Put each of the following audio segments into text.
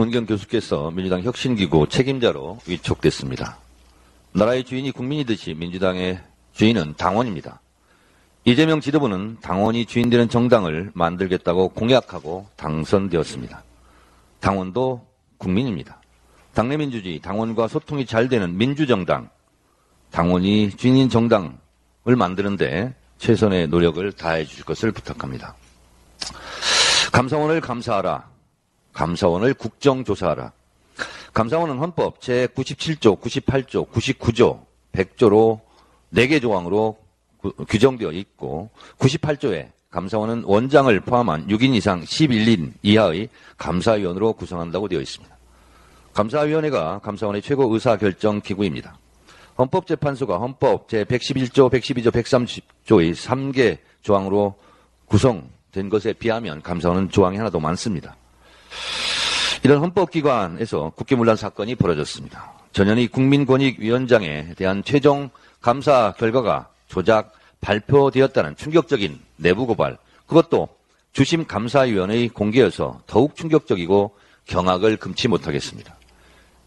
김은경 교수께서 민주당 혁신기구 책임자로 위촉됐습니다. 나라의 주인이 국민이듯이 민주당의 주인은 당원입니다. 이재명 지도부는 당원이 주인되는 정당을 만들겠다고 공약하고 당선되었습니다. 당원도 국민입니다. 당내 민주주의, 당원과 소통이 잘 되는 민주정당, 당원이 주인인 정당을 만드는데 최선의 노력을 다해 주실 것을 부탁합니다. 감사원을 감사하라. 감사원을 국정조사하라. 감사원은 헌법 제97조, 98조, 99조, 100조로 4개 조항으로 규정되어 있고 98조에 감사원은 원장을 포함한 6인 이상 11인 이하의 감사위원으로 구성한다고 되어 있습니다. 감사위원회가 감사원의 최고 의사결정기구입니다. 헌법재판소가 헌법 제111조, 112조, 130조의 3개 조항으로 구성된 것에 비하면 감사원은 조항이 하나도 많습니다. 이런 헌법기관에서 국회문란 사건이 벌어졌습니다. 전현희 국민권익위원장에 대한 최종 감사 결과가 조작 발표되었다는 충격적인 내부 고발, 그것도 주심 감사위원회의 공개여서 더욱 충격적이고 경악을 금치 못하겠습니다.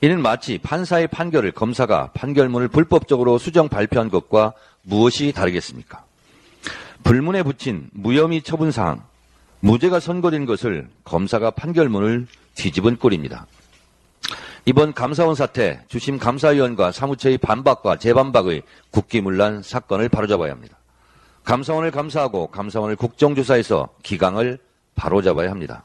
이는 마치 판사의 판결을 검사가 판결문을 불법적으로 수정 발표한 것과 무엇이 다르겠습니까? 불문에 붙인 무혐의 처분사항, 무죄가 선고된 것을 검사가 판결문을 뒤집은 꼴입니다. 이번 감사원 사태, 주심 감사위원과 사무처의 반박과 재반박의 국기문란 사건을 바로잡아야 합니다. 감사원을 감사하고 감사원을 국정조사해서 기강을 바로잡아야 합니다.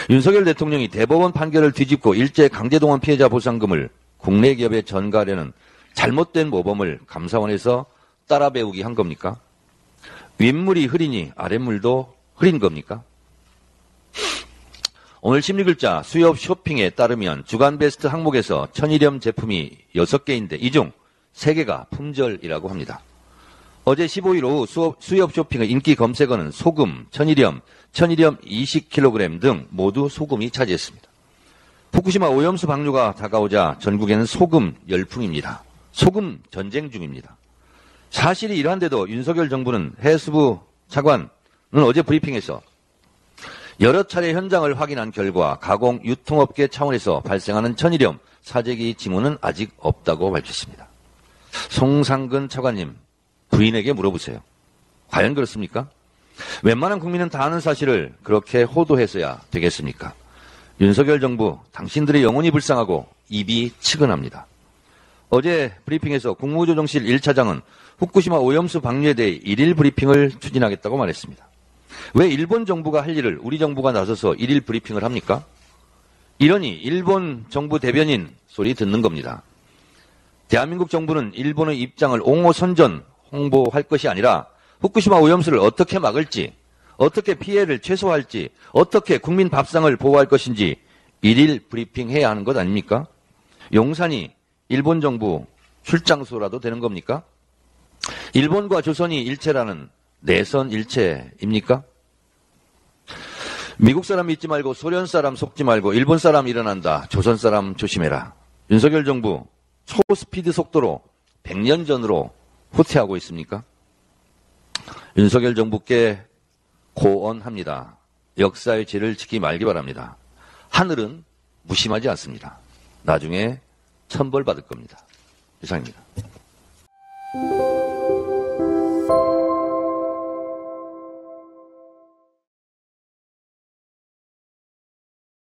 윤석열 대통령이 대법원 판결을 뒤집고 일제 강제동원 피해자 보상금을 국내 기업에 전가하려는 잘못된 모범을 감사원에서 따라 배우기 한 겁니까? 윗물이 흐리니 아랫물도 흐린 겁니까? 오늘 심리글자 수협 쇼핑에 따르면 주간 베스트 항목에서 천일염 제품이 6개인데 이 중 3개가 품절이라고 합니다. 어제 15일 오후 수협 쇼핑의 인기 검색어는 소금, 천일염 20kg 등 모두 소금이 차지했습니다. 후쿠시마 오염수 방류가 다가오자 전국에는 소금 열풍입니다. 소금 전쟁 중입니다. 사실이 이러한데도 윤석열 정부는 해수부 차관은 어제 브리핑에서 여러 차례 현장을 확인한 결과 가공 유통업계 차원에서 발생하는 천일염 사재기 징후는 아직 없다고 밝혔습니다. 송상근 차관님, 부인에게 물어보세요. 과연 그렇습니까? 웬만한 국민은 다 아는 사실을 그렇게 호도해서야 되겠습니까? 윤석열 정부, 당신들의 영혼이 불쌍하고 입이 측은합니다. 어제 브리핑에서 국무조정실 1차장은 후쿠시마 오염수 방류에 대해 일일 브리핑을 추진하겠다고 말했습니다. 왜 일본 정부가 할 일을 우리 정부가 나서서 일일 브리핑을 합니까? 이러니 일본 정부 대변인 소리 듣는 겁니다. 대한민국 정부는 일본의 입장을 옹호선전 홍보할 것이 아니라 후쿠시마 오염수를 어떻게 막을지, 어떻게 피해를 최소화할지, 어떻게 국민 밥상을 보호할 것인지 일일 브리핑해야 하는 것 아닙니까? 용산이 일본 정부 출장소라도 되는 겁니까? 일본과 조선이 일체라는 내선 일체입니까? 미국 사람 믿지 말고 소련 사람 속지 말고 일본 사람 일어난다. 조선 사람 조심해라. 윤석열 정부 초스피드 속도로 100년 전으로 후퇴하고 있습니까? 윤석열 정부께 고언합니다. 역사의 죄를 지키지 말기 바랍니다. 하늘은 무심하지 않습니다. 나중에 천벌 받을 겁니다. 이상입니다.